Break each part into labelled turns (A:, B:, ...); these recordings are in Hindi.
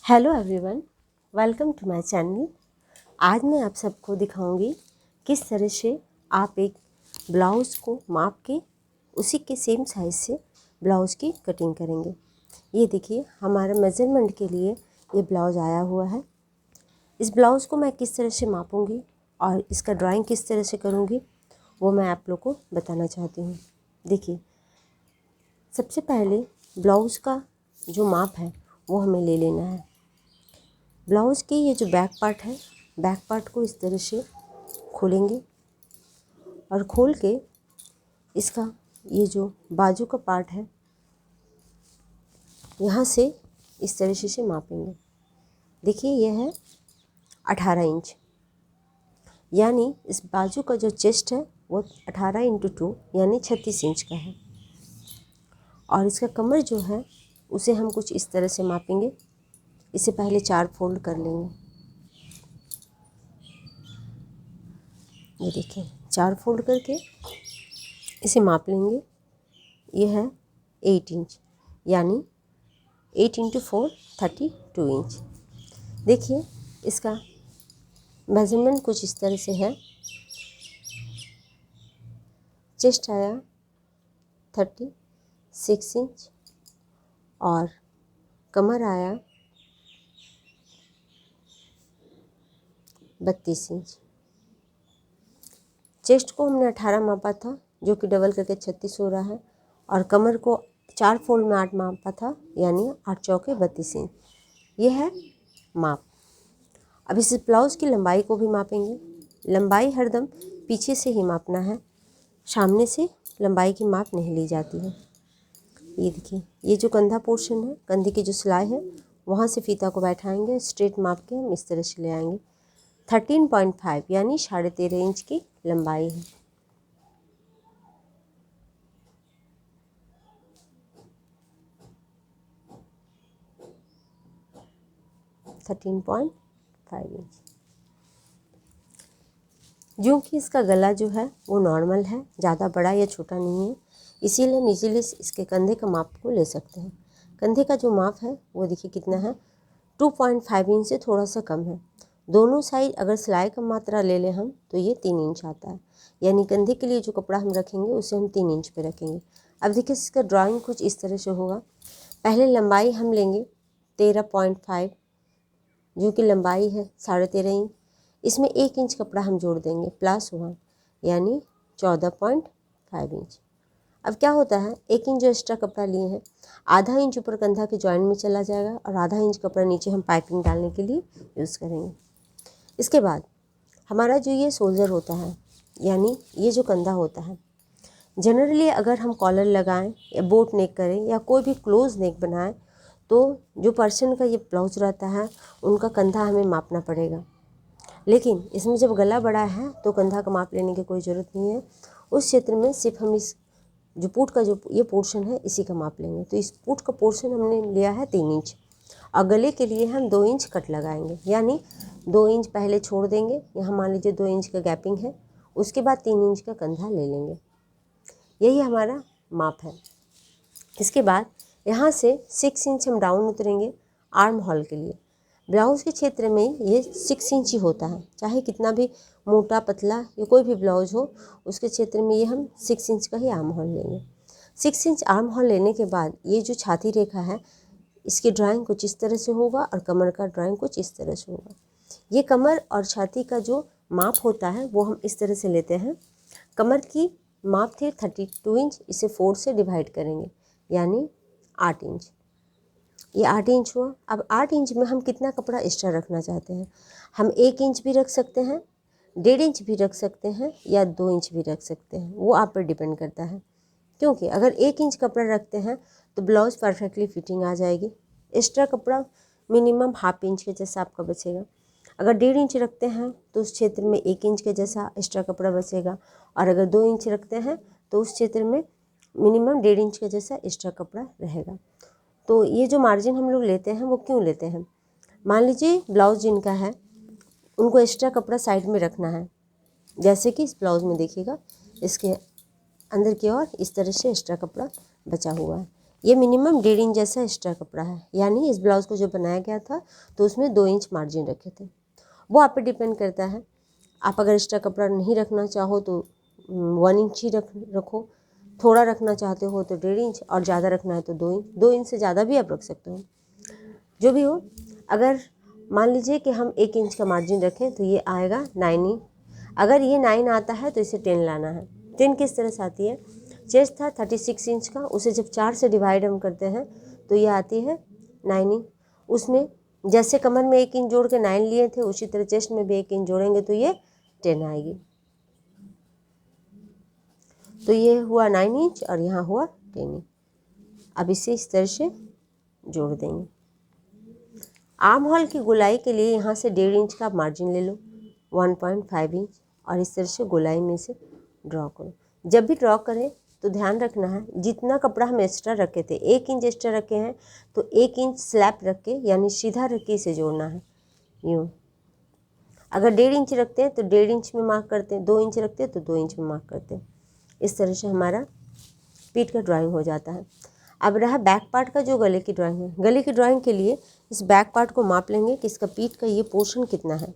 A: Hello everyone, welcome to my channel. आज मैं आप सबको दिखाऊंगी किस तरह से आप एक ब्लाउज़ को माप के उसी के सेम साइज़ से ब्लाउज़ की कटिंग करेंगे। ये देखिए, हमारा मेज़रमेंट के लिए ये ब्लाउज़ आया हुआ है। इस ब्लाउज़ को मैं किस तरह से मापूंगी और इसका ड्राइंग किस तरह से करूँगी वो मैं आप लोग को बताना चाहती हूँ। देखिए, सबसे पहले ब्लाउज़ का जो माप है वो हमें ले लेना है। ब्लाउज़ की ये जो बैक पार्ट है, बैक पार्ट को इस तरह से खोलेंगे और खोल के इसका ये जो बाजू का पार्ट है यहाँ से इस तरह से मापेंगे। देखिए, ये है 18 इंच, यानी इस बाजू का जो चेस्ट है वो 18 × 2 यानी 36 इंच का है। और इसका कमर जो है उसे हम कुछ इस तरह से मापेंगे। इसे पहले 4 फोल्ड कर लेंगे। ये देखिए, 4 फोल्ड करके इसे माप लेंगे। ये है 8 इंच, यानी 8 × 4 32 इंच। देखिए, इसका मेज़रमेंट कुछ इस तरह से है। चेस्ट आया 36 इंच और कमर आया 32 इंच। चेस्ट को हमने 18 मापा था, जो कि डबल करके 36 हो रहा है, और कमर को 4 फोल्ड में 8 मापा था, यानी 8 चौके 32 इंच। ये है माप। अब इस ब्लाउज़ की लंबाई को भी मापेंगे। लंबाई हरदम पीछे से ही मापना है, सामने से लंबाई की माप नहीं ली जाती है। ये देखिए, ये जो कंधा पोर्शन है, कंधे की जो सिलाई है, वहाँ से फीता को बैठाएंगे, स्ट्रेट माप के हम इस तरह से ले आएंगे। 13.5 यानी 13.5 इंच की लंबाई है। Thirteen point 5 inch. जो कि इसका गला जो है वो नॉर्मल है, ज़्यादा बड़ा या छोटा नहीं है, इसीलिए हम इजीली इसके कंधे का माप को ले सकते हैं। कंधे का जो माप है वो देखिए कितना है, 2.5 इंच से थोड़ा सा कम है। दोनों साइड अगर सिलाई का मात्रा ले लें हम तो ये 3 इंच आता है, यानी कंधे के लिए जो कपड़ा हम रखेंगे उसे हम 3 इंच पे रखेंगे। अब देखिए, इसका ड्राइंग कुछ इस तरह से होगा। पहले लंबाई हम लेंगे 13.5, जो कि लंबाई है 13.5 इंच। इसमें 1 इंच कपड़ा हम जोड़ देंगे +1, यानी 14.5 इंच। अब क्या होता है, 1 इंच जो एक्स्ट्रा कपड़ा लिए हैं, आधा इंच ऊपर कंधा के जॉइंट में चला जाएगा और आधा इंच कपड़ा नीचे हम पाइपिंग डालने के लिए यूज़ करेंगे। इसके बाद हमारा जो ये शोल्डर होता है, यानी ये जो कंधा होता है, जनरली अगर हम कॉलर लगाएं या बोट नेक करें या कोई भी क्लोज नेक बनाएं तो जो पर्सन का ये ब्लाउज रहता है उनका कंधा हमें मापना पड़ेगा। लेकिन इसमें जब गला बड़ा है तो कंधा का माप लेने की कोई ज़रूरत नहीं है। उस क्षेत्र में सिर्फ हम इस जो पूट का जो ये पोर्शन है इसी का माप लेंगे। तो इस पूट का पोर्शन हमने लिया है 3 इंच, और गले के लिए हम 2 इंच कट लगाएंगे, यानी 2 इंच पहले छोड़ देंगे। यहाँ मान लीजिए 2 इंच का गैपिंग है, उसके बाद 3 इंच का कंधा ले लेंगे। यही हमारा माप है। इसके बाद यहाँ से 6 इंच हम डाउन उतरेंगे आर्म होल के लिए। ब्लाउज़ के क्षेत्र में ये 6 इंच ही होता है, चाहे कितना भी मोटा पतला या कोई भी ब्लाउज हो, उसके क्षेत्र में ये हम 6 इंच का ही आर्म होल लेंगे। 6 इंच आर्म होल लेने के बाद ये जो छाती रेखा है, इसकी ड्राइंग कुछ इस तरह से होगा और कमर का ड्राइंग कुछ इस तरह से होगा। ये कमर और छाती का जो माप होता है वो हम इस तरह से लेते हैं। कमर की माप थी 32 इंच, इसे 4 से डिवाइड करेंगे, यानी 8 इंच। ये 8 इंच हुआ। अब 8 इंच में हम कितना कपड़ा एक्स्ट्रा रखना चाहते हैं, हम 1 इंच भी रख सकते हैं, 1.5 इंच भी रख सकते हैं, या 2 इंच भी रख सकते हैं। वो आप पर डिपेंड करता है, क्योंकि अगर 1 इंच कपड़ा रखते हैं तो ब्लाउज़ परफेक्टली फिटिंग आ जाएगी। एक्स्ट्रा कपड़ा मिनिमम ½ इंच के जैसा आपका बचेगा। अगर 1.5 इंच रखते हैं तो उस क्षेत्र में 1 इंच के जैसा एक्स्ट्रा कपड़ा बचेगा, और अगर 2 इंच रखते हैं तो उस क्षेत्र में मिनिमम 1.5 इंच के जैसा एक्स्ट्रा कपड़ा रहेगा। तो ये जो मार्जिन हम लोग लेते हैं वो क्यों लेते हैं, मान लीजिए ब्लाउज़ जिनका है उनको एक्स्ट्रा कपड़ा साइड में रखना है, जैसे कि इस ब्लाउज़ में देखिएगा इसके अंदर की ओर इस तरह से एक्स्ट्रा कपड़ा बचा हुआ है। ये मिनिमम 1.5 इंच जैसा एक्स्ट्रा कपड़ा है, यानी इस ब्लाउज़ को जो बनाया गया था तो उसमें 2 इंच मार्जिन रखे थे। वो आप पे डिपेंड करता है, आप अगर एक्स्ट्रा कपड़ा नहीं रखना चाहो तो 1 इंच ही रखो, थोड़ा रखना चाहते हो तो 1.5 इंच, और ज़्यादा रखना है तो 2 इंच। 2 इंच से ज़्यादा भी आप रख सकते हो, जो भी हो। अगर मान लीजिए कि हम 1 इंच का मार्जिन रखें तो ये आएगा 9 इंच। अगर ये 9 आता है तो इसे 10 लाना है। 10 किस तरह से आती है, चेस्ट था 36 इंच का, उसे जब 4 से डिवाइड हम करते हैं तो ये आती है 9 इंच। उसमें जैसे कमर में 1 इंच जोड़ के 9 लिए थे, उसी तरह चेस्ट में भी 1 इंच जोड़ेंगे तो ये 10 आएगी। तो ये हुआ 9 इंच और यहाँ हुआ 10 इंच। अब इसे इस तरह से जोड़ देंगे। आर्म होल की गोलाई के लिए यहाँ से 1.5 इंच का मार्जिन ले लो, 1.5 इंच, और इस तरह से गोलाई में से ड्रॉ करो। जब भी ड्रॉ करें तो ध्यान रखना है, जितना कपड़ा हम एक्स्ट्रा रखे थे, 1 इंच एक्स्ट्रा रखे हैं तो 1 इंच स्लैप रख के, यानी सीधा रख के इसे जोड़ना है, यूँ। अगर 1.5 इंच रखते हैं तो 1.5 इंच में मार्क करते हैं, 2 इंच रखते हैं तो 2 इंच में मार्क करते हैं। इस तरह से हमारा पीठ का ड्राइंग हो जाता है। अब रहा बैक पार्ट का, जो गले की ड्राइंग है। गले की ड्राइंग के लिए इस बैक पार्ट को माप लेंगे कि इसका पीठ का ये पोर्शन कितना है।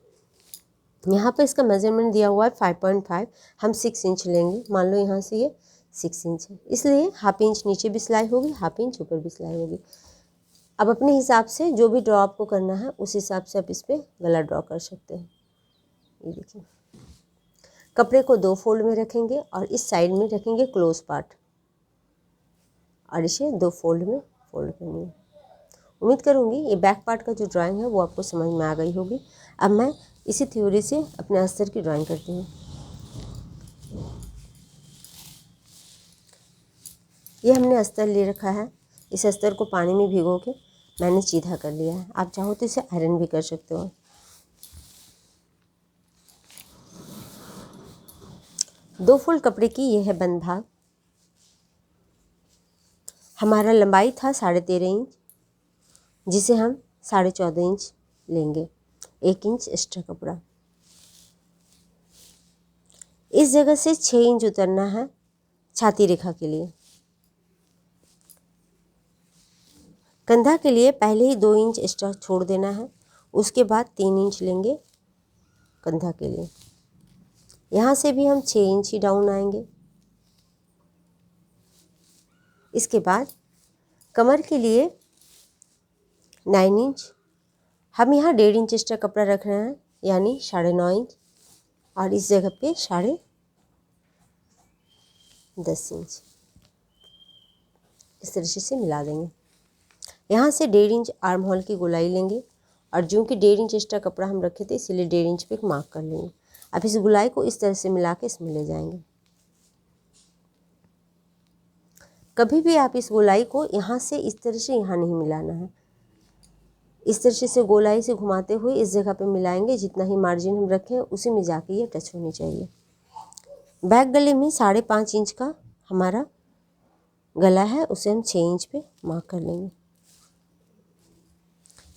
A: यहाँ पे इसका मेजरमेंट दिया हुआ है 5.5, हम 6 इंच लेंगे। मान लो यहाँ से ये 6 इंच है, इसलिए ½ इंच नीचे भी सिलाई होगी, ½ इंच ऊपर भी सिलाई होगी। अब अपने हिसाब से जो भी ड्रॉ आपको करना है उस हिसाब से आप इस पर गला ड्रॉ कर सकते हैं। ये देखिए, कपड़े को 2 फोल्ड में रखेंगे और इस साइड में रखेंगे क्लोज पार्ट, और इसे 2 फोल्ड में फोल्ड करनी है। उम्मीद करूँगी ये बैक पार्ट का जो ड्राइंग है वो आपको समझ में आ गई होगी। अब मैं इसी थ्योरी से अपने अस्तर की ड्राइंग करती हूँ। ये हमने अस्तर ले रखा है, इस अस्तर को पानी में भिगो के मैंने सीधा कर लिया है। आप चाहो तो इसे आयरन भी कर सकते हो। दो फोल्ड कपड़े की ये है बंद भाग। हमारा लंबाई था 13.5 इंच, जिसे हम 14.5 इंच लेंगे, 1 इंच एक्स्ट्रा कपड़ा। इस जगह से 6 इंच उतरना है छाती रेखा के लिए। कंधा के लिए पहले ही 2 इंच एक्स्ट्रा छोड़ देना है, उसके बाद 3 इंच लेंगे कंधा के लिए। यहाँ से भी हम 6 इंच ही डाउन आएंगे। इसके बाद कमर के लिए 9 इंच, हम यहाँ 1.5 इंच एक्स्ट्रा कपड़ा रख रहे हैं, यानी 9.5 इंच, और इस जगह पे 10.5 इंच इस तरह से मिला देंगे। यहाँ से 1.5 इंच आर्म होल की गोलाई लेंगे, और जो कि 1.5 इंच एक्स्ट्रा कपड़ा हम रखे थे इसीलिए 1.5 इंच पे एक मार्क कर लेंगे। अब इस गोलाई को इस तरह से मिला के इसमें ले जाएंगे। कभी भी आप इस गोलाई को यहाँ से इस तरह से यहाँ नहीं मिलाना है, इस तरह से गोलाई से घुमाते हुए इस जगह पे मिलाएंगे। जितना ही मार्जिन हम रखें उसी में जाके ये टच होनी चाहिए। बैक गले में 5.5 इंच का हमारा गला है, उसे हम 6 इंच पे मार्क कर लेंगे।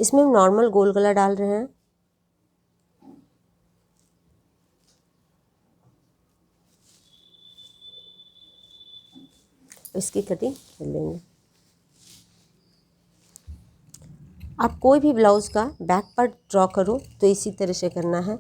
A: इसमें हम नॉर्मल गोल गला डाल रहे हैं। इसकी कटिंग कर लेंगे। आप कोई भी ब्लाउज़ का बैक पार्ट ड्रॉ करो तो इसी तरह से करना है।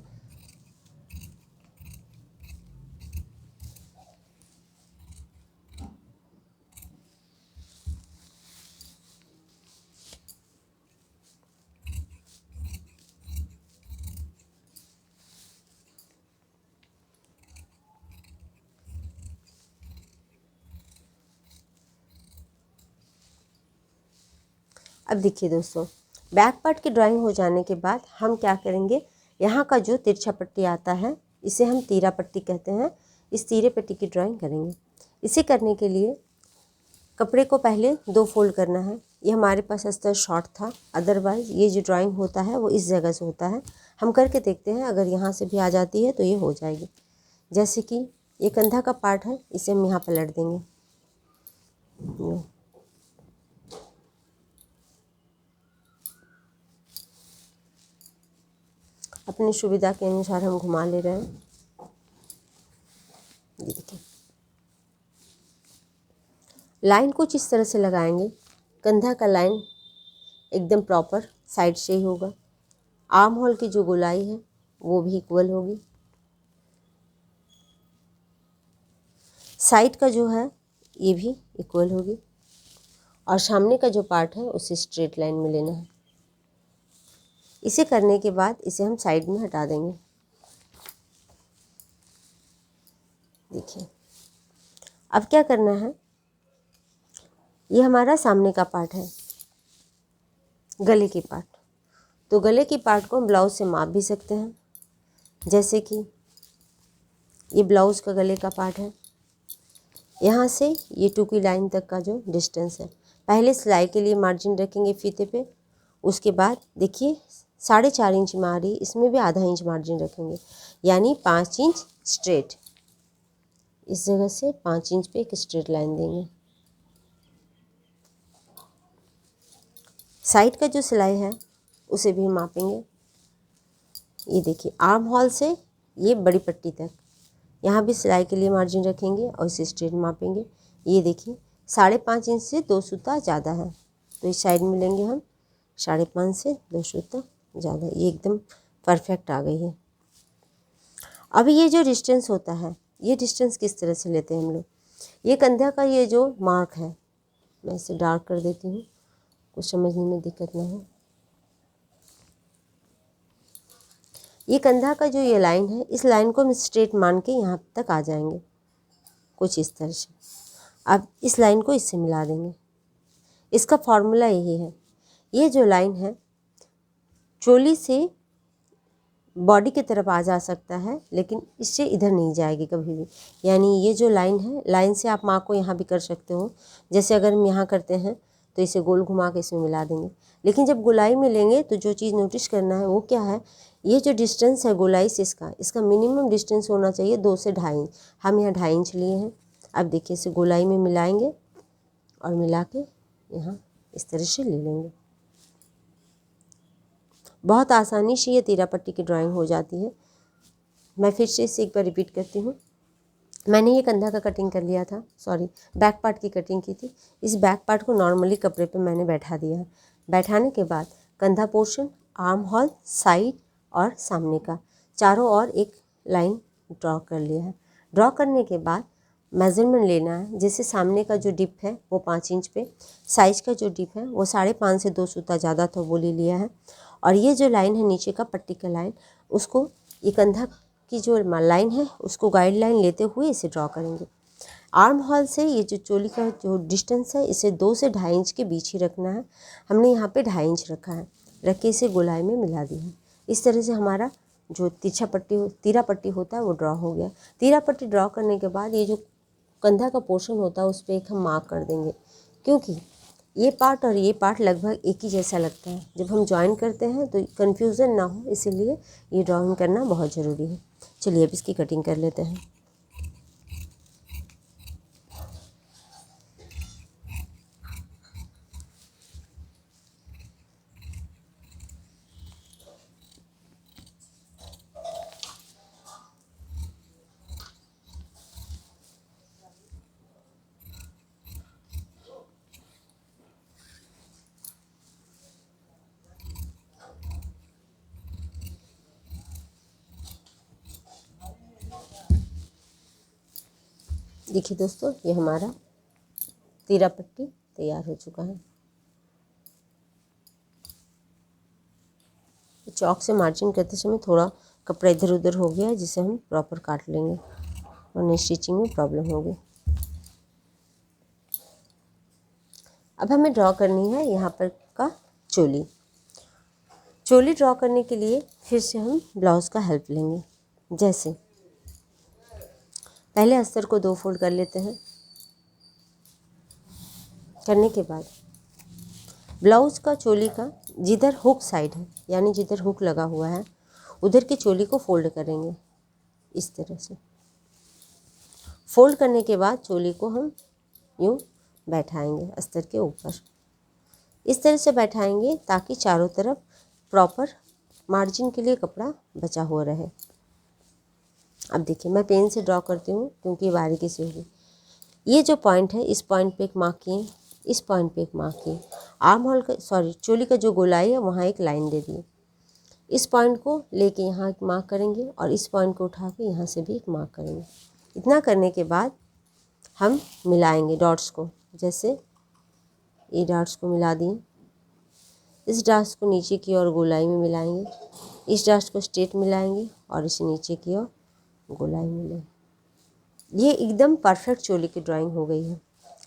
A: अब देखिए दोस्तों, बैक पार्ट की ड्राइंग हो जाने के बाद हम क्या करेंगे, यहाँ का जो तिरछा पट्टी आता है इसे हम तीरा पट्टी कहते हैं, इस तीरे पट्टी की ड्राइंग करेंगे। इसे करने के लिए कपड़े को पहले 2 फोल्ड करना है। ये हमारे पास अस्तर शॉर्ट था, अदरवाइज़ ये जो ड्राइंग होता है वो इस जगह से होता है। हम करके देखते हैं, अगर यहाँ से भी आ जाती है तो ये हो जाएगी। जैसे कि ये कंधा का पार्ट है, इसे हम यहाँ पलट देंगे। अपनी सुविधा के अनुसार हम घुमा ले रहे हैं। ये देखिए, लाइन कुछ इस तरह से लगाएंगे कंधा का लाइन एकदम प्रॉपर साइड से ही होगा। आर्म होल की जो गोलाई है वो भी इक्वल होगी। साइड का जो है ये भी इक्वल होगी और सामने का जो पार्ट है उसे स्ट्रेट लाइन में लेना है। इसे करने के बाद इसे हम साइड में हटा देंगे। देखिए अब क्या करना है, ये हमारा सामने का पार्ट है, गले की पार्ट। तो गले की पार्ट को हम ब्लाउज से माप भी सकते हैं। जैसे कि ये ब्लाउज का गले का पार्ट है, यहाँ से ये टू की लाइन तक का जो डिस्टेंस है, पहले सिलाई के लिए मार्जिन रखेंगे फीते पे। उसके बाद देखिए 4.5 इंच में आ रही, इसमें भी आधा इंच मार्जिन रखेंगे, यानी 5 इंच स्ट्रेट। इस जगह से 5 इंच पे एक स्ट्रेट लाइन देंगे। साइड का जो सिलाई है उसे भी मापेंगे। ये देखिए आर्म होल से ये बड़ी पट्टी तक, यहाँ भी सिलाई के लिए मार्जिन रखेंगे और इसे स्ट्रेट मापेंगे। ये देखिए 5.5 इंच से 2 सूता ज़्यादा है, तो इस साइड में लेंगे हम 5.5 से 2 सूता ज़्यादा। ये एकदम परफेक्ट आ गई है। अब ये जो डिस्टेंस होता है, ये डिस्टेंस किस तरह से लेते हैं हम लोग। ये कंधा का ये जो मार्क है, मैं इसे डार्क कर देती हूँ, कुछ समझने में दिक्कत ना हो। ये कंधा का जो ये लाइन है, इस लाइन को हम स्ट्रेट मान के यहाँ तक आ जाएंगे, कुछ इस तरह से। अब इस लाइन को इससे मिला देंगे। इसका फॉर्मूला यही है, ये जो लाइन है चोली से बॉडी की तरफ आ जा सकता है, लेकिन इससे इधर नहीं जाएगी कभी भी। यानी ये जो लाइन है, लाइन से आप मार्क को यहाँ भी कर सकते हो। जैसे अगर हम यहाँ करते हैं तो इसे गोल घुमा के इसमें मिला देंगे। लेकिन जब गोलाई में लेंगे तो जो चीज़ नोटिस करना है वो क्या है, ये जो डिस्टेंस है गोलाई से इसका मिनिमम डिस्टेंस होना चाहिए 2 से 2.5 इंच। हम यहाँ 2.5 इंच लिए हैं। अब देखिए इसे गोलाई में मिलाएंगे और मिला के यहाँ इस तरह से ले लेंगे। बहुत आसानी से ये तीरा पट्टी की ड्राइंग हो जाती है। मैं फिर से इसे एक बार रिपीट करती हूँ। मैंने ये कंधा का कटिंग कर लिया था, सॉरी बैक पार्ट की कटिंग की थी। इस बैक पार्ट को नॉर्मली कपड़े पे मैंने बैठा दिया है। बैठाने के बाद कंधा पोर्शन, आर्म होल, साइड और सामने का चारों ओर एक लाइन ड्रॉ कर लिया है। ड्रॉ करने के बाद मेज़रमेंट लेना है। जैसे सामने का जो डिप है वो 5 इंच पे, साइज का जो डिप है वो 5.5 से 2 सूता ज़्यादा था वो ले लिया है। और ये जो लाइन है नीचे का पट्टी का लाइन, उसको ये कंधा की जो लाइन है उसको गाइडलाइन लेते हुए इसे ड्रॉ करेंगे। आर्म होल से ये जो चोली का जो डिस्टेंस है इसे 2 से 2.5 इंच के बीच ही रखना है। हमने यहाँ पे 2.5 इंच रखा है, रख के इसे गोलाई में मिला दिया है। इस तरह से हमारा जो तीरा पट्टी होता है वो ड्रॉ हो गया। तीरा पट्टी ड्रॉ करने के बाद ये जो कंधा का पोर्शन होता है उस पर एक हम मार्क कर देंगे, क्योंकि ये पार्ट और ये पार्ट लगभग एक ही जैसा लगता है। जब हम ज्वाइन करते हैं तो कन्फ्यूज़न ना हो, इसीलिए ये ड्राइंग करना बहुत ज़रूरी है। चलिए अब इसकी कटिंग कर लेते हैं। देखिए दोस्तों, ये हमारा तीरा पट्टी तैयार हो चुका है। चौक से मार्जिन करते समय थोड़ा कपड़ा इधर उधर हो गया, जिसे हम प्रॉपर काट लेंगे वरना स्टिचिंग में प्रॉब्लम होगी। अब हमें ड्रॉ करनी है यहाँ पर का चोली। चोली ड्रॉ करने के लिए फिर से हम ब्लाउज़ का हेल्प लेंगे। जैसे पहले अस्तर को 2 फोल्ड कर लेते हैं। करने के बाद ब्लाउज़ का चोली का जिधर हुक साइड है, यानी जिधर हुक लगा हुआ है, उधर की चोली को फोल्ड करेंगे इस तरह से। फोल्ड करने के बाद चोली को हम यूँ बैठाएंगे अस्तर के ऊपर, इस तरह से बैठाएंगे ताकि चारों तरफ प्रॉपर मार्जिन के लिए कपड़ा बचा हुआ रहे। अब देखिए मैं पेन से ड्रॉ करती हूँ क्योंकि बारीकी से होगी। ये जो पॉइंट है, इस पॉइंट पे एक मार्क किए, इस पॉइंट पे एक मार्क की, आर्म होल का चोली का जो गोलाई है वहाँ एक लाइन दे दी। इस पॉइंट को लेके यहाँ एक मार्क करेंगे और इस पॉइंट को उठा के यहाँ से भी एक मार्क करेंगे। इतना करने के बाद हम मिलाएंगे डॉट्स को, जैसे ये डॉट्स को मिला दिए। इस डॉट्स को नीचे की ओर गोलाई में मिलाएंगे, इस डॉट्स को स्ट्रेट मिलाएंगे और इसे नीचे की ओर गोलाई मिलाएंगे। ये एकदम परफेक्ट चोली की ड्राइंग हो गई है।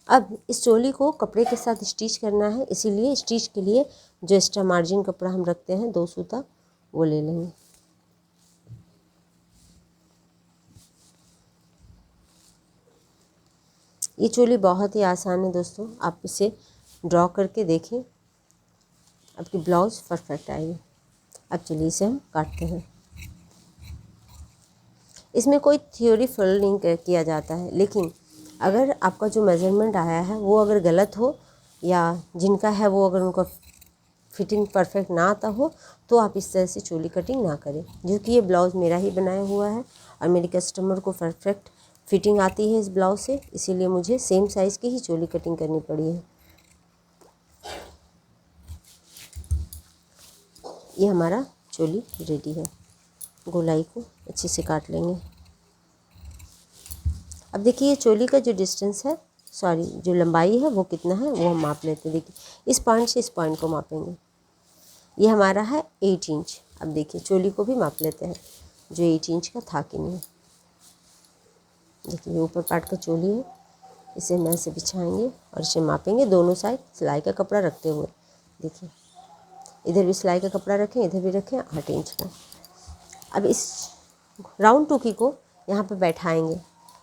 A: अब इस चोली को कपड़े के साथ स्टिच करना है, इसीलिए स्टिच के लिए जो एक्स्ट्रा मार्जिन कपड़ा हम रखते हैं 2 सूता, वो ले लेंगे। ये चोली बहुत ही आसान है दोस्तों, आप इसे ड्रॉ करके देखें, आपकी ब्लाउज़ परफेक्ट आएगी। अब चलिए इसे हम काटते हैं। इसमें कोई थ्योरी फॉलो नहीं किया जाता है, लेकिन अगर आपका जो मेज़रमेंट आया है वो अगर गलत हो या जिनका है वो अगर उनका फिटिंग परफेक्ट ना आता हो तो आप इस तरह से चोली कटिंग ना करें। क्योंकि ये ब्लाउज़ मेरा ही बनाया हुआ है और मेरी कस्टमर को परफेक्ट फिटिंग आती है इस ब्लाउज़ से, इसीलिए मुझे सेम साइज़ की ही चोली कटिंग करनी पड़ी है। ये हमारा चोली रेडी है। गोलाई को अच्छे से काट लेंगे। अब देखिए ये चोली का जो डिस्टेंस है, जो लंबाई है वो कितना है वो हम माप लेते हैं। देखिए इस पॉइंट से इस पॉइंट को मापेंगे, ये हमारा है 8 इंच। अब देखिए चोली को भी माप लेते हैं जो 8 इंच का था कि नहीं। देखिए ऊपर पार्ट का चोली है, इसे हम ऐसे बिछाएंगे और इसे मापेंगे दोनों साइड सिलाई का कपड़ा रखते हुए। देखिए इधर भी सिलाई का कपड़ा रखें, इधर भी रखें 8 इंच का। अब इस राउंड टुकी को यहाँ पे बैठाएंगे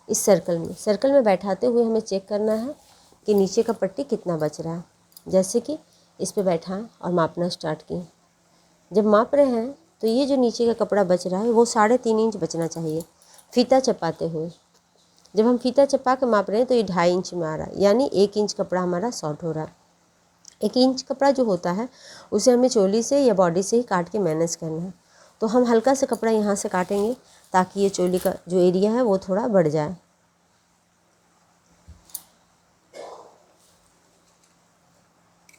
A: इस सर्कल में बैठाते हुए हमें चेक करना है कि नीचे का पट्टी कितना बच रहा है। जैसे कि इस पे बैठाएं और मापना स्टार्ट किए। जब माप रहे हैं तो ये जो नीचे का कपड़ा बच रहा है वो 3.5 इंच बचना चाहिए फीता चपाते हुए। जब हम फीता चपा के माप रहे हैं तो ये 2.5 इंच में आ रहा है, यानी 1 इंच कपड़ा हमारा शॉर्ट हो रहा है। 1 इंच कपड़ा जो होता है उसे हमें चोली से या बॉडी से ही काट के मैनेज करना है। तो हम हल्का सा कपड़ा यहाँ से काटेंगे ताकि ये चोली का जो एरिया है वो थोड़ा बढ़ जाए।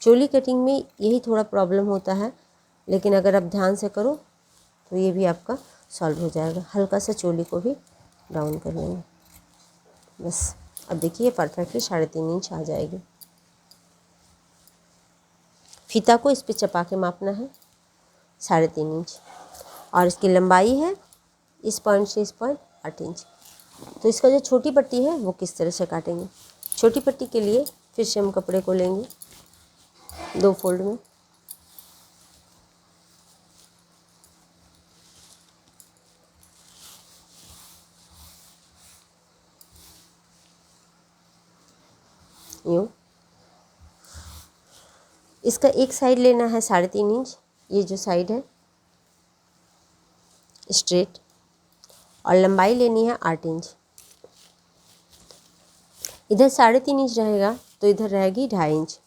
A: चोली कटिंग में यही थोड़ा प्रॉब्लम होता है, लेकिन अगर आप ध्यान से करो तो ये भी आपका सॉल्व हो जाएगा। हल्का सा चोली को भी डाउन कर लेंगे बस। अब देखिए परफेक्टली 3.5 इंच आ जाएगी। फीता को इस पे चपा के मापना है 3.5 इंच और इसकी लंबाई है इस पॉइंट से इस पॉइंट 8 इंच। तो इसका जो छोटी पट्टी है वो किस तरह से काटेंगे। छोटी पट्टी के लिए फिर से हम कपड़े को लेंगे 2 फोल्ड में, यूँ। इसका एक साइड लेना है 3.5 इंच, ये जो साइड है स्ट्रेट, और लंबाई लेनी है 8 इंच। इधर 3.5 इंच रहेगा तो इधर रहेगी 2.5 इंच।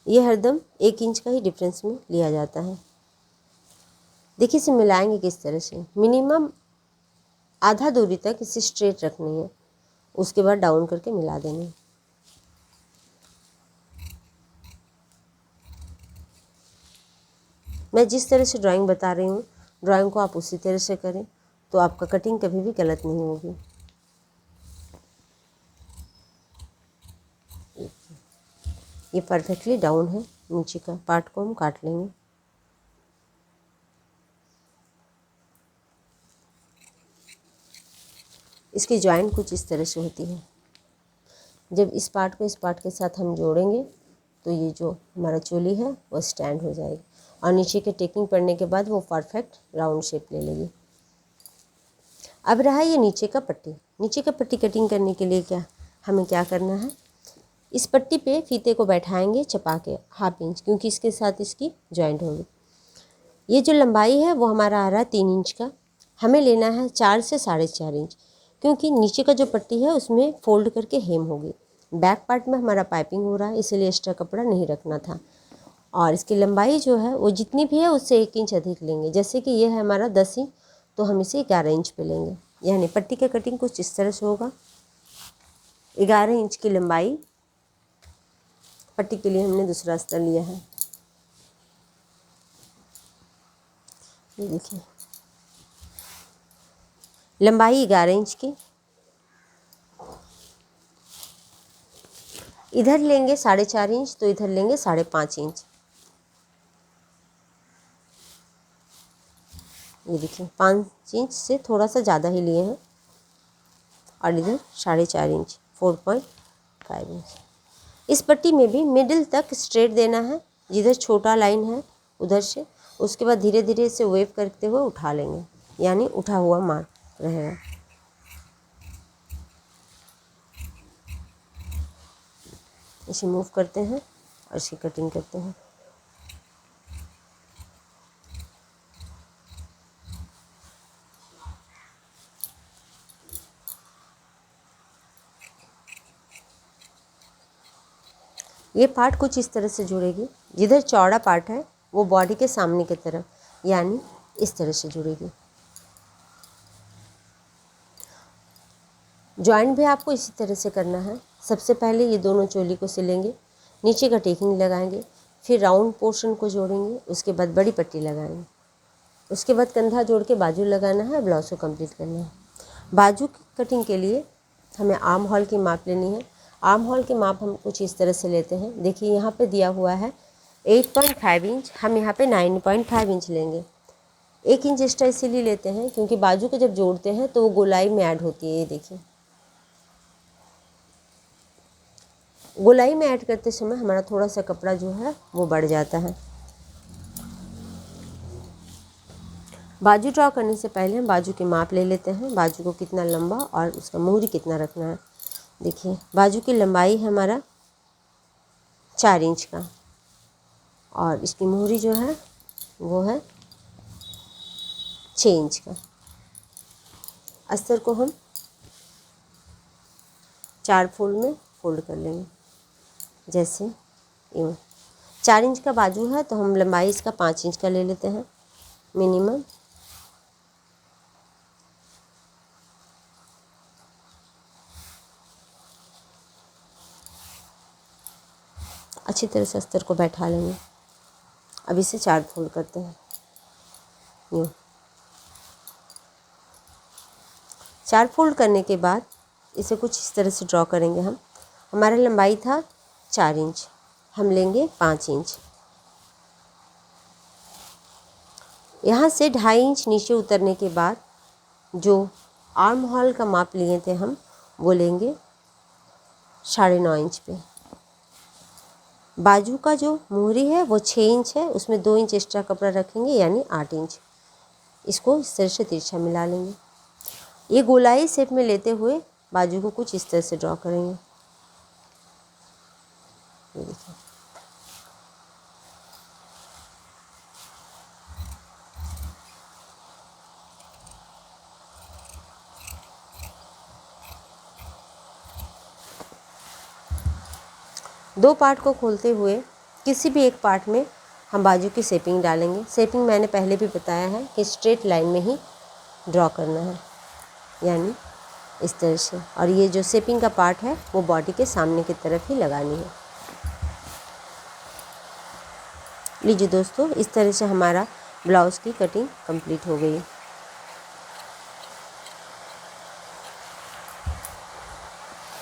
A: ये हरदम 1 इंच का ही डिफरेंस में लिया जाता है। देखिए इसे मिलाएंगे किस तरह से। मिनिमम आधा दूरी तक इसे स्ट्रेट रखनी है, उसके बाद डाउन करके मिला देना है। मैं जिस तरह से ड्राइंग बता रही हूँ ड्राइंग को आप उसी तरह से करें तो आपका कटिंग कभी भी गलत नहीं होगी। ये परफेक्टली डाउन है, नीचे का पार्ट को हम काट लेंगे। इसकी जॉइंट कुछ इस तरह से होती है। जब इस पार्ट को इस पार्ट के साथ हम जोड़ेंगे तो ये जो हमारा चोली है वो स्टैंड हो जाएगी और नीचे के टेकिंग पड़ने के बाद वो परफेक्ट राउंड शेप ले लेगी। अब रहा ये नीचे का पट्टी। नीचे का पट्टी कटिंग करने के लिए हमें क्या करना है, इस पट्टी पे फीते को बैठाएंगे चपा के 1/2 इंच, क्योंकि इसके साथ इसकी जॉइंट होगी। ये जो लंबाई है वो हमारा आ रहा है 3 इंच का, हमें लेना है 4 से 4.5 इंच, क्योंकि नीचे का जो पट्टी है उसमें फोल्ड करके हेम होगी। बैक पार्ट में हमारा पाइपिंग हो रहा है, इसलिए एक्स्ट्रा कपड़ा नहीं रखना था। और इसकी लंबाई जो है वो जितनी भी है उससे 1 इंच अधिक लेंगे। जैसे कि ये है हमारा 10 इंच तो हम इसे 11 इंच पे लेंगे। यानी पट्टी का कटिंग कुछ इस तरह से होगा। 11 इंच की लंबाई पट्टी के लिए हमने दूसरा अस्तर लिया है। ये देखिए, लंबाई 11 इंच की, इधर लेंगे 4.5 इंच तो इधर लेंगे 5.5 इंच। ये देखिए 5 इंच से थोड़ा सा ज़्यादा ही लिए हैं और इधर 4.5 इंच 4.5 इंच। इस पट्टी में भी मिडिल तक स्ट्रेट देना है, जिधर छोटा लाइन है उधर से, उसके बाद धीरे धीरे इसे वेव करते हुए उठा लेंगे, यानी उठा हुआ मार्क रहेगा। इसे मूव करते हैं और इसकी कटिंग करते हैं। ये पार्ट कुछ इस तरह से जुड़ेगी, जिधर चौड़ा पार्ट है वो बॉडी के सामने की तरफ, यानी इस तरह से जुड़ेगी। जॉइंट भी आपको इसी तरह से करना है। सबसे पहले ये दोनों चोली को सिलेंगे, नीचे का टेकिंग लगाएंगे, फिर राउंड पोर्शन को जोड़ेंगे, उसके बाद बड़ी पट्टी लगाएंगे, उसके बाद कंधा जोड़ के बाजू लगाना है, ब्लाउज को कंप्लीट करना है। बाजू की कटिंग के लिए हमें आर्म होल की माप लेनी है। आर्म होल की माप हम कुछ इस तरह से लेते हैं। देखिए यहाँ पे दिया हुआ है 8.5 इंच, हम यहाँ पे 9.5 इंच लेंगे। 1 इंच एक्स्ट्रा इसीलिए लेते हैं क्योंकि बाजू को जब जोड़ते हैं तो वो गोलाई में ऐड होती है। ये देखिए, गोलाई में ऐड करते समय हमारा थोड़ा सा कपड़ा जो है वो बढ़ जाता है। बाजू ड्रॉ करने से पहले हम बाजू की माप ले लेते हैं, बाजू को कितना लंबा और उसका मोहरी कितना रखना है। देखिए बाजू की लंबाई है हमारा 4 इंच का और इसकी मोहरी जो है वो है 6 इंच का। अस्तर को हम 4 फोल्ड में फोल्ड कर लेंगे, जैसे यूँ। 4 इंच का बाजू है तो हम लंबाई इसका 5 इंच का ले लेते हैं मिनिमम। अच्छी तरह से अस्तर को बैठा लेंगे। अब इसे 4 फोल्ड करते हैं, यूँ। 4 फोल्ड करने के बाद इसे कुछ इस तरह से ड्रॉ करेंगे हम। हमारा लंबाई था 4 इंच, हम लेंगे 5 इंच। यहाँ से 2.5 इंच नीचे उतरने के बाद जो आर्म होल का माप लिए थे हम वो लेंगे 9.5 इंच पे। बाजू का जो मोहरी है वो 6 इंच है, उसमें 2 इंच एक्स्ट्रा कपड़ा रखेंगे यानी 8 इंच। इसको इस तरह से तिरछा मिला लेंगे। ये गोलाई शेप में लेते हुए बाजू को कुछ इस तरह से ड्रॉ करेंगे। ये देखिए, दो पार्ट को खोलते हुए किसी भी एक पार्ट में हम बाजू की शेपिंग डालेंगे। शेपिंग मैंने पहले भी बताया है कि स्ट्रेट लाइन में ही ड्रॉ करना है, यानी इस तरह से। और ये जो शेपिंग का पार्ट है वो बॉडी के सामने की तरफ ही लगानी है। लीजिए दोस्तों, इस तरह से हमारा ब्लाउज़ की कटिंग कंप्लीट हो गई।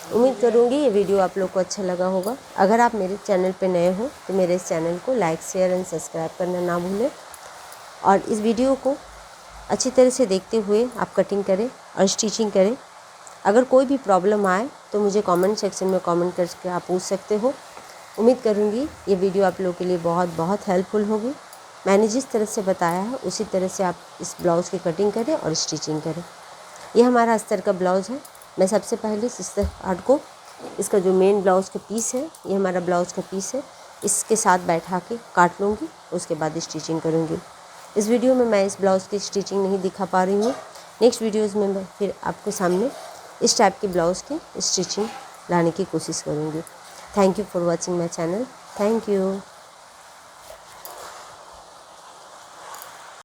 A: उम्मीद करूँगी ये वीडियो आप लोग को अच्छा लगा होगा। अगर आप मेरे चैनल पे नए हो तो मेरे इस चैनल को लाइक, शेयर एंड सब्सक्राइब करना ना भूलें और इस वीडियो को अच्छी तरह से देखते हुए आप कटिंग करें और स्टिचिंग करें। अगर कोई भी प्रॉब्लम आए तो मुझे कमेंट सेक्शन में कमेंट करके आप पूछ सकते हो। उम्मीद करूँगी ये वीडियो आप लोगों के लिए बहुत हेल्पफुल होगी। मैंने जिस तरह से बताया है उसी तरह से आप इस ब्लाउज़ की कटिंग करें और स्टिचिंग करें। ये हमारा अस्तर का ब्लाउज़ है। मैं सबसे पहले इस पार्ट को, इसका जो मेन ब्लाउज़ का पीस है, ये हमारा ब्लाउज़ का पीस है, इसके साथ बैठा के काट लूँगी, उसके बाद स्टिचिंग करूँगी। इस वीडियो में मैं इस ब्लाउज़ की स्टिचिंग नहीं दिखा पा रही हूँ। नेक्स्ट वीडियोज़ में मैं फिर आपके सामने इस टाइप के ब्लाउज़ की स्टिचिंग लाने की कोशिश करूँगी। Thank you for watching my channel. Thank you.